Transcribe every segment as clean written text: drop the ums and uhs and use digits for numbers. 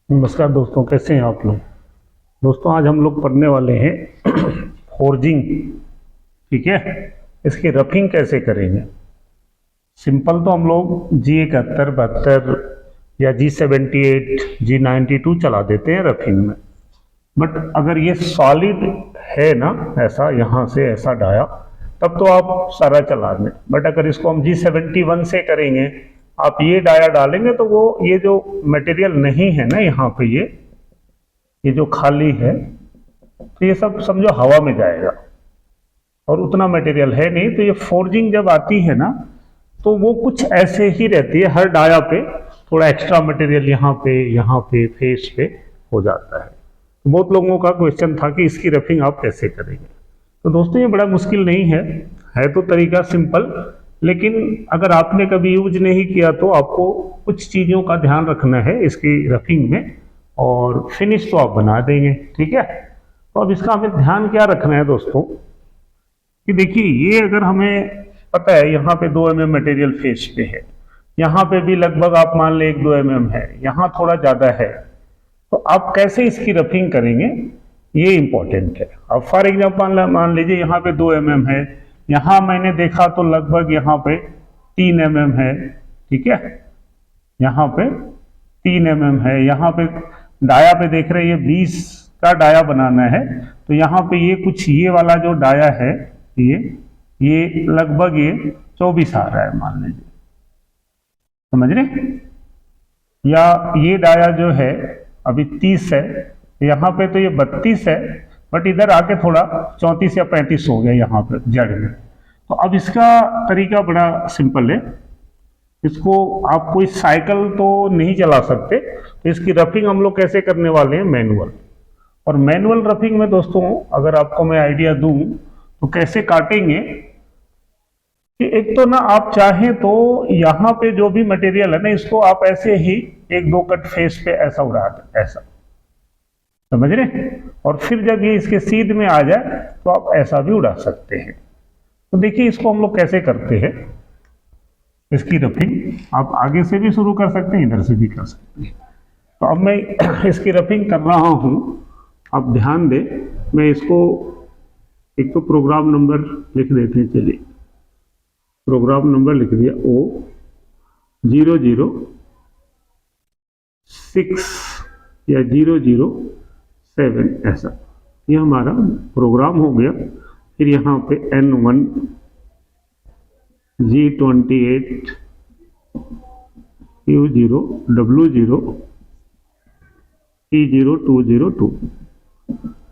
नमस्कार दोस्तों, कैसे हैं आप लोग। दोस्तों आज हम लोग पढ़ने वाले हैं फोर्जिंग। ठीक है, इसकी रफिंग कैसे करेंगे। सिंपल तो हम लोग G71, 72 या G78, G92 चला देते हैं रफिंग में। बट अगर ये सॉलिड है ना, ऐसा यहाँ से ऐसा डाया, तब तो आप सारा चला दें। बट अगर इसको हम G71 से करेंगे, आप ये डाया डालेंगे तो वो ये जो मटेरियल नहीं है ना यहाँ पे, ये जो खाली है, तो ये सब समझो हवा में जाएगा और उतना मटेरियल है नहीं। तो ये फोर्जिंग जब आती है ना, तो वो कुछ ऐसे ही रहती है। हर डाया पे थोड़ा एक्स्ट्रा मटेरियल यहाँ पे फेस पे हो जाता है। तो बहुत लोगों का क्वेश्चन था कि इसकी रफिंग आप कैसे करेंगे। तो दोस्तों ये बड़ा मुश्किल नहीं है तो तरीका सिंपल। लेकिन अगर आपने कभी यूज नहीं किया तो आपको कुछ चीज़ों का ध्यान रखना है इसकी रफिंग में, और फिनिश तो आप बना देंगे। ठीक है, तो अब इसका हमें ध्यान क्या रखना है दोस्तों कि देखिए, ये अगर हमें पता है यहाँ पे 2 mm मटेरियल फेस पे है, यहाँ पे भी लगभग आप मान लें 1-2 mm है, यहाँ थोड़ा ज़्यादा है, तो आप कैसे इसकी रफिंग करेंगे ये इंपॉर्टेंट है। अब फॉर एग्जाम्पल मान लीजिए यहाँ पे 2 mm है, यहाँ मैंने देखा तो लगभग यहाँ पे 3 mm है। ठीक है, यहाँ पे 3 mm है, यहाँ पे डाया पे देख रहे हैं ये 20 का डाया बनाना है, तो यहाँ पे ये कुछ ये वाला जो डाया है ये लगभग ये 24 आ रहा है मान लीजिए, समझ रहे। या ये डाया जो है अभी 30 है, यहाँ पे तो ये 32 है, बट इधर आके थोड़ा 34 या 35 हो गया यहाँ पे जड़ में। तो अब इसका तरीका बड़ा सिंपल है। इसको आप कोई साइकिल तो नहीं चला सकते, तो इसकी रफिंग हम लोग कैसे करने वाले हैं, मैनुअल। और मैनुअल रफिंग में दोस्तों अगर आपको मैं आइडिया दूं तो कैसे काटेंगे कि एक तो ना आप चाहें तो यहाँ पे जो भी मटेरियल है ना, इसको आप ऐसे ही 1-2 कट फेस पे ऐसा उड़ा दें, ऐसा, समझ रहे। और फिर जब ये इसके सीध में आ जाए तो आप ऐसा भी उड़ा सकते हैं। तो देखिए इसको हम लोग कैसे करते हैं इसकी रफिंग। आप आगे से भी शुरू कर सकते हैं, इधर से भी कर सकते हैं। तो अब मैं इसकी रफिंग कर रहा हूं, आप ध्यान दें। मैं इसको एक तो प्रोग्राम नंबर लिख देते हैं, चलिए प्रोग्राम नंबर लिख दिया O006 या 007 ऐसा, ये हमारा प्रोग्राम हो गया। फिर यहाँ पे N1 G28 U0 W0 T0 202।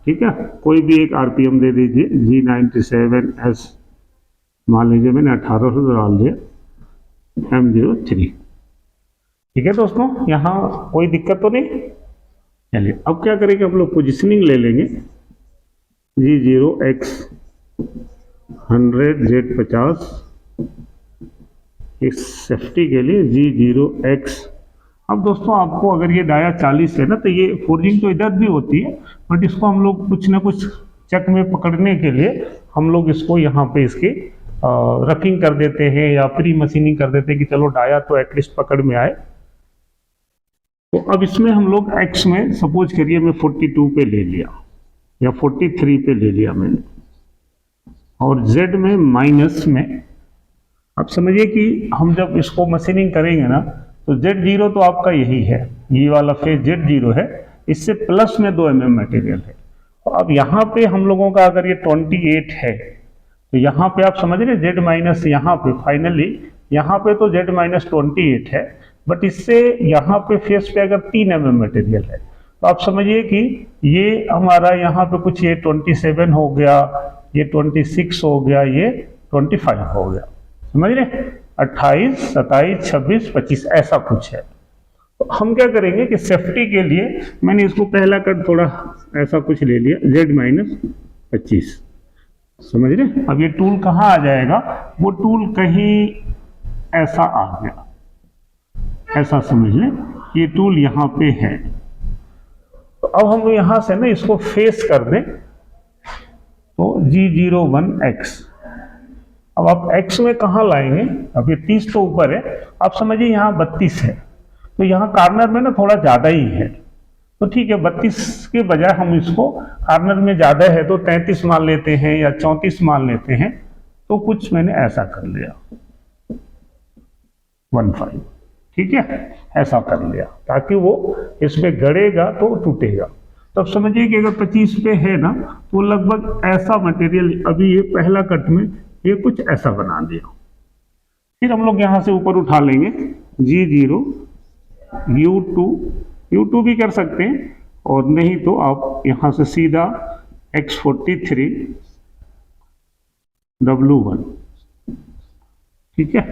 ठीक है, कोई भी एक RPM दे दीजिए। G97S मान लीजिए मैंने 1800 डाल दिया, M03। ठीक है दोस्तों, यहाँ कोई दिक्कत तो नहीं। चलिए अब क्या करेंगे, हम लोग पोजिशनिंग ले लेंगे। G0X 100 Z50, इस सेफ्टी के लिए G0X। अब दोस्तों आपको अगर ये डाया 40 है ना, तो ये फोर्जिंग तो इधर भी होती है, बट इसको हम लोग कुछ ना कुछ चक में पकड़ने के लिए हम लोग इसको यहाँ पे इसकी रफिंग कर देते हैं या प्री मशीनिंग कर देते हैं कि चलो डाया तो एटलीस्ट पकड़ में आए। तो अब इसमें हम लोग X में सपोज करिए मैं 42 पे ले लिया या 43 पे ले लिया मैंने, और Z में माइनस में। अब समझिए कि हम जब इसको मशीनिंग करेंगे ना, तो Z0 तो आपका यही है, ये वाला फेस Z0 है, इससे प्लस में 2 mm मटेरियल है। तो अब यहाँ पे हम लोगों का अगर ये 28 है, तो यहाँ पे आप समझ रहे Z माइनस, यहाँ पे फाइनली यहाँ पे तो Z माइनस 28 है, बट इससे यहाँ पे फेस पे अगर 3 mm मटेरियल है, तो आप समझिए कि ये हमारा यहाँ पे कुछ ये 27 हो गया, ये 26 हो गया, ये 25 हो गया, समझ रहे। 28, 27, 26, 25 ऐसा कुछ है। तो हम क्या करेंगे कि सेफ्टी के लिए मैंने इसको पहला कट थोड़ा ऐसा कुछ ले लिया, Z माइनस 25, समझ रहे। अब ये टूल कहाँ आ जाएगा, वो टूल कहीं ऐसा आ गया, ऐसा समझ लें, ये टूल यहाँ पे है। तो अब हम यहाँ से ना इसको फेस कर दें, तो G01X। अब आप X में कहाँ लाएंगे, अब ये 30 तो ऊपर है, आप समझिए यहाँ 32 है, तो यहाँ कार्नर में ना थोड़ा ज़्यादा ही है, तो ठीक है, 32 के बजाय हम इसको कार्नर में ज़्यादा है तो 33 मान लेते हैं या 34 मान लेते हैं। तो कुछ मैंने ऐसा कर लिया 15, ठीक है, ऐसा कर लिया ताकि वो इसमें गड़ेगा तो टूटेगा। तो अब समझिए कि अगर 25 पे है ना तो लगभग ऐसा मटेरियल, अभी ये पहला कट में ये कुछ ऐसा बना दिया। फिर हम लोग यहाँ से ऊपर उठा लेंगे G0 U2 भी कर सकते हैं, और नहीं तो आप यहाँ से सीधा X43 W1, ठीक है।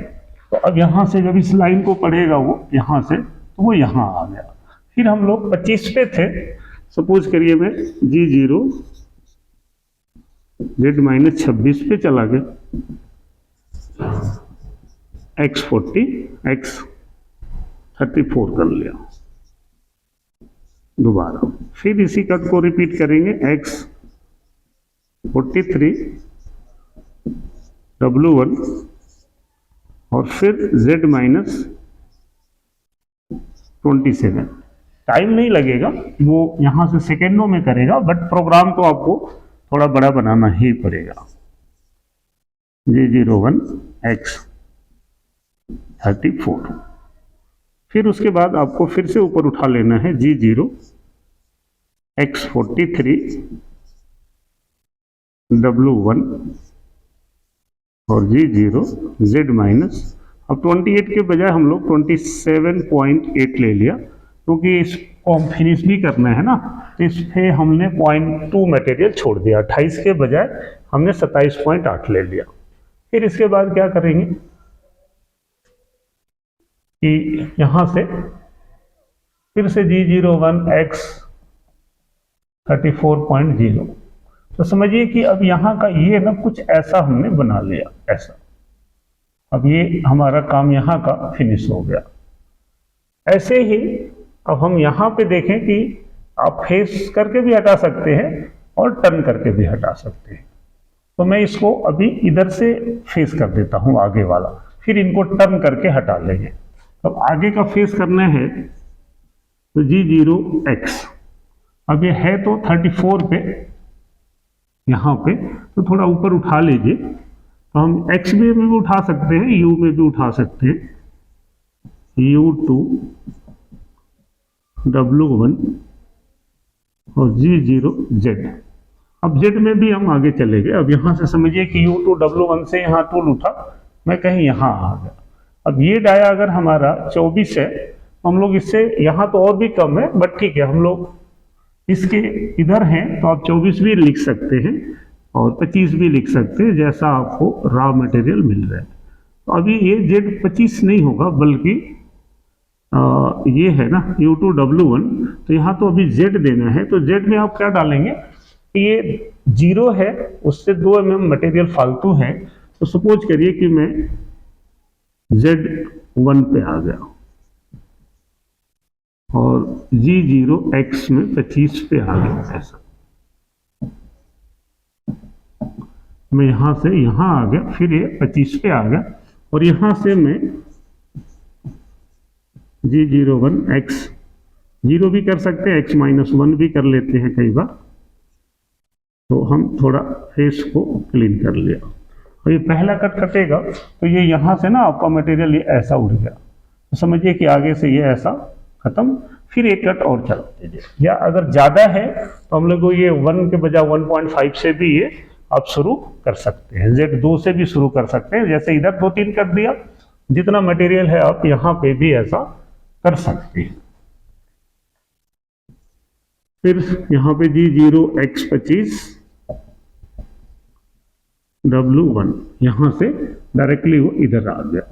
तो अब यहाँ से जब इस लाइन को पढ़ेगा वो यहाँ से, तो वो यहाँ आ गया। फिर हम लोग 25 पे थे, सपोज करिए मैं G0 Z-26 पे चला गया, X40 X34 कर लिया दोबारा। फिर इसी कट को रिपीट करेंगे X43 W1 और फिर Z-27। टाइम नहीं लगेगा, वो यहाँ से सेकेंडों में करेगा, बट प्रोग्राम तो आपको थोड़ा बड़ा बनाना ही पड़ेगा। G01 X34। फिर उसके बाद आपको फिर से ऊपर उठा लेना है G0 X43 W1 और G0 Z-। अब 28 के बजाय हम लोग 27.8 ले लिया, क्योंकि इसको हम फिनिश भी करना है ना, तो इस पे हमने 0.2 मटेरियल छोड़ दिया। 28 के बजाय हमने 27.8 ले लिया। फिर इसके बाद क्या करेंगे कि यहाँ से फिर से G01 X34.0। तो समझिए कि अब यहाँ का ये ना कुछ ऐसा हमने बना लिया, ऐसा। अब ये हमारा काम यहाँ का फिनिश हो गया। ऐसे ही अब हम यहाँ पे देखें कि आप फेस करके भी हटा सकते हैं और टर्न करके भी हटा सकते हैं। तो मैं इसको अभी इधर से फेस कर देता हूँ आगे वाला, फिर इनको टर्न करके हटा लेंगे। अब आगे का फेस करना है तो G0 X, अब ये है तो 34 पे, यहाँ पे तो थोड़ा ऊपर उठा लीजिए। तो हम X में भी उठा सकते हैं, U में भी उठा सकते हैं, U2 W1 और G0 Z। अब Z में भी हम आगे चले गए। अब यहाँ से समझिए कि U2 W1 से यहाँ टूल उठा, मैं कहीं यहाँ आ गया। अब ये डाया अगर हमारा 24 है, हम लोग इससे यहाँ तो और भी कम है, बट ठीक है, हम लोग इसके इधर हैं तो आप 24 भी लिख सकते हैं और 25 भी लिख सकते हैं, जैसा आपको रॉ मटेरियल मिल रहा है। तो अभी ये Z25 नहीं होगा, बल्कि ये है ना U2 W1, तो यहाँ तो अभी Z देना है। तो Z में आप क्या डालेंगे, ये 0 है, उससे 2 mm मटेरियल फालतू है। तो सपोज करिए कि मैं Z1 पे आ गया और G0 X में 25 पे आ गया, ऐसा। मैं यहाँ से यहाँ आ गया, फिर ये 25 पे आ गया, और यहाँ से मैं G01 X 0 भी कर सकते हैं, X-1 भी कर लेते हैं कई बार। तो हम थोड़ा फेस को क्लीन कर लिया, और ये पहला कट कटेगा तो ये यहाँ से ना आपका मटेरियल ये ऐसा उड़ गया। तो समझिए कि आगे से ये ऐसा खत्म, फिर एक कट और चला दीजिए। या अगर ज़्यादा है तो हम लोग को ये 1 के बजाय 1.5 से भी ये आप शुरू कर सकते हैं, Z2 से भी शुरू कर सकते हैं। जैसे इधर 2-3 कर दिया, जितना मटेरियल है आप यहाँ पे भी ऐसा कर सकते हैं। फिर यहाँ पे G0 X25 W1, यहाँ से डायरेक्टली वो इधर आ गया।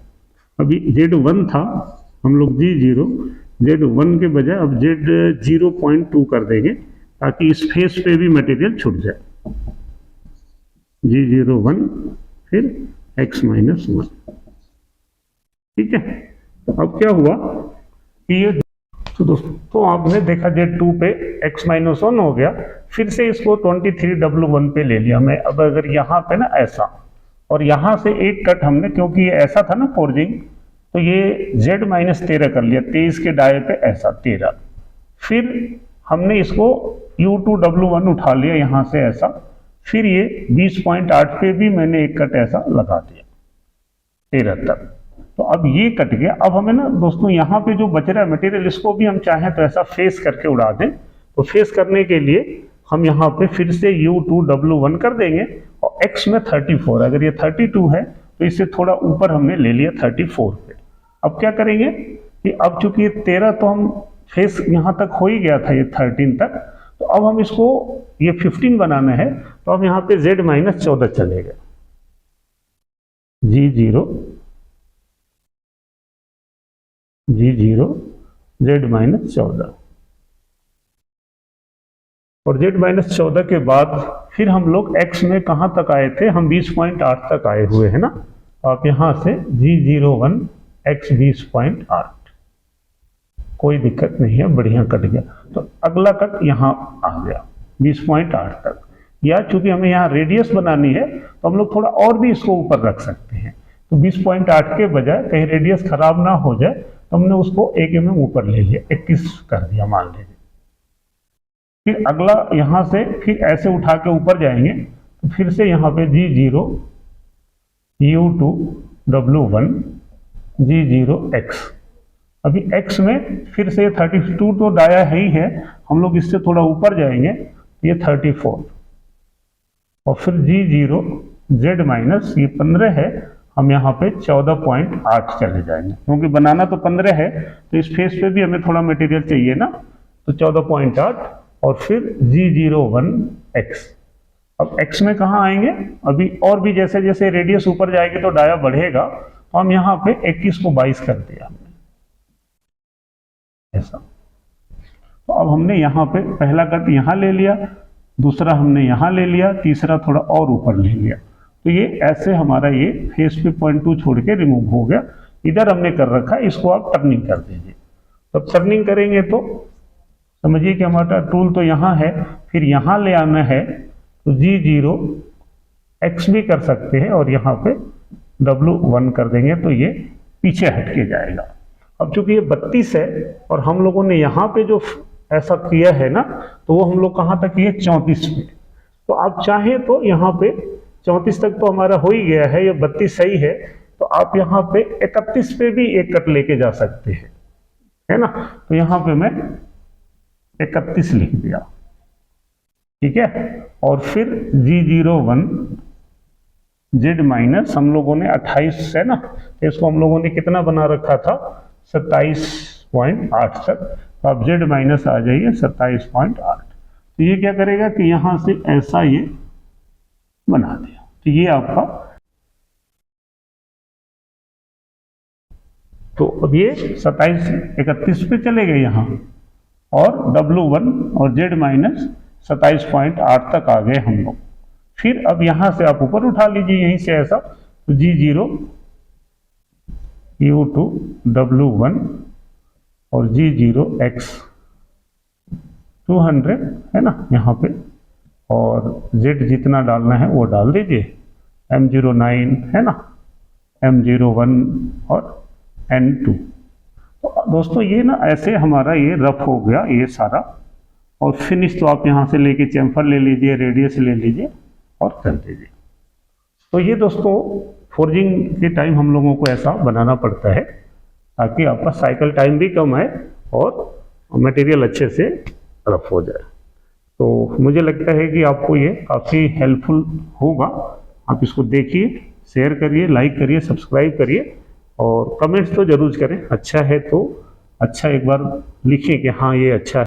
अभी Z1 था, हम लोग G0 Z1 के बजाय अब Z0.2 कर देंगे, ताकि इस फेस पे भी मटेरियल छूट जाए। G01 फिर X-1, ठीक है। अब क्या हुआ कि ये तो दोस्तों आपने देखा Z2 पे X-1 हो गया, फिर से इसको 23 W1 पे ले लिया मैं। अब अगर यहाँ पे ना ऐसा, और यहाँ से एक कट हमने, क्योंकि ये ऐसा था ना फोर्जिंग, तो ये Z-13 कर लिया, 23 के डाये पे ऐसा 13। फिर हमने इसको U2W1 उठा लिया यहाँ से ऐसा, फिर ये 20.8 पे भी मैंने एक कट ऐसा लगा दिया 13 तक। तो अब ये कट गया। अब हमें ना दोस्तों यहाँ पे जो बच रहा है मटेरियल, इसको भी हम चाहें तो ऐसा फेस करके उड़ा दें। तो फेस करने के लिए हम यहाँ पे फिर से U2W1 कर देंगे और x में 34, अगर ये 32 है तो इससे थोड़ा ऊपर हमने ले लिया 34 पे। अब क्या करेंगे कि अब चूंकि ये 13 तो हम फेस यहाँ तक हो ही गया था, ये 13 तक, तो अब हम इसको ये 15 बनाना है। तो अब यहाँ पे Z-14 चलेगा, G0 Z-14, और Z-14 के बाद फिर हम लोग x में कहाँ तक आए थे, हम 20.8 तक आए हुए हैं ना। तो आप यहाँ से G01 x 20.8, कोई दिक्कत नहीं है, बढ़िया कट गया। तो अगला कट यहाँ आ गया 20.8 तक। या चूंकि हमें यहाँ रेडियस बनानी है तो हम लोग थोड़ा और भी इसको ऊपर रख सकते हैं। तो 20.8 के बजाय, कहीं रेडियस खराब ना हो जाए, तो हमने उसको 1 mm ऊपर ले लिया, 21 कर दिया मान लीजिए। फिर अगला यहाँ से फिर ऐसे उठा के ऊपर जाएंगे, तो फिर से यहाँ पे G0 U2W1 G0x। अभी x में फिर से 32 तो डाया है ही है, हम लोग इससे थोड़ा ऊपर जाएंगे, ये 34, और फिर G0 Z माइनस ये 15 है, हम यहाँ पे 14.8 चले जाएंगे, क्योंकि बनाना तो 15 है तो इस फेस पे भी हमें थोड़ा मटेरियल चाहिए ना। तो 14.8 और फिर G01x। अब x में कहाँ आएंगे, अभी और भी जैसे जैसे रेडियस ऊपर जाएगी तो डाया बढ़ेगा। तो हम यहाँ पे 21 को 22 कर दिया हमने ऐसा। तो अब हमने यहाँ पे पहला कट यहाँ ले लिया, दूसरा हमने यहाँ ले लिया, तीसरा थोड़ा और ऊपर ले लिया। तो ये ऐसे हमारा ये फेस पे 0.2 छोड़ के रिमूव हो गया। इधर हमने कर रखा, इसको आप टर्निंग कर दीजिए। तब टर्निंग करेंगे तो समझिए कि हमारा टूल तो यहाँ है, फिर यहाँ ले आना है तो G0x भी कर सकते हैं और यहाँ पे W1 कर देंगे तो ये पीछे हट के जाएगा। अब चूंकि ये 32 है और हम लोगों ने यहाँ पे जो ऐसा किया है ना, तो वो हम लोग कहाँ तक किए, 34 पे। तो आप चाहें तो यहाँ पे 34 तक तो हमारा हो ही गया है, ये 32 सही है, तो आप यहाँ पे 31 पे भी एक कट लेके जा सकते हैं, है ना। तो यहाँ पे मैं 31 लिख दिया, ठीक है। और फिर G01 Z माइनस, हम लोगों ने 28 है ना, तो इसको हम लोगों ने कितना बना रखा था, 27.8 तक। तो आप Z माइनस आ जाइए 27.8। तो ये क्या करेगा कि यहाँ से ऐसा ये बना दिया। तो ये आपका, तो अब ये 31 पे चले गए यहाँ, और W1 और Z माइनस 27.8 तक आ गए हम लोग। फिर अब यहाँ से आप ऊपर उठा लीजिए यहीं से ऐसा। तो G0 U2W1 और G0x 200 है ना यहाँ पे, और Z जितना डालना है वो डाल दीजिए, M09 है ना, M01 और N2। तो दोस्तों ये ना ऐसे हमारा ये रफ हो गया ये सारा। और फिनिश तो आप यहाँ से लेके चैम्फर ले लीजिए, रेडियस ले लीजिए और कर दीजिए। तो ये दोस्तों फोर्जिंग के टाइम हम लोगों को ऐसा बनाना पड़ता है ताकि आपका साइकिल टाइम भी कम है और मटेरियल अच्छे से रफ हो जाए। तो मुझे लगता है कि आपको ये काफ़ी हेल्पफुल होगा। आप इसको देखिए, शेयर करिए, लाइक करिए, सब्सक्राइब करिए और कमेंट्स तो ज़रूर करें। अच्छा है तो अच्छा एक बार लिखिए कि हाँ ये अच्छा है।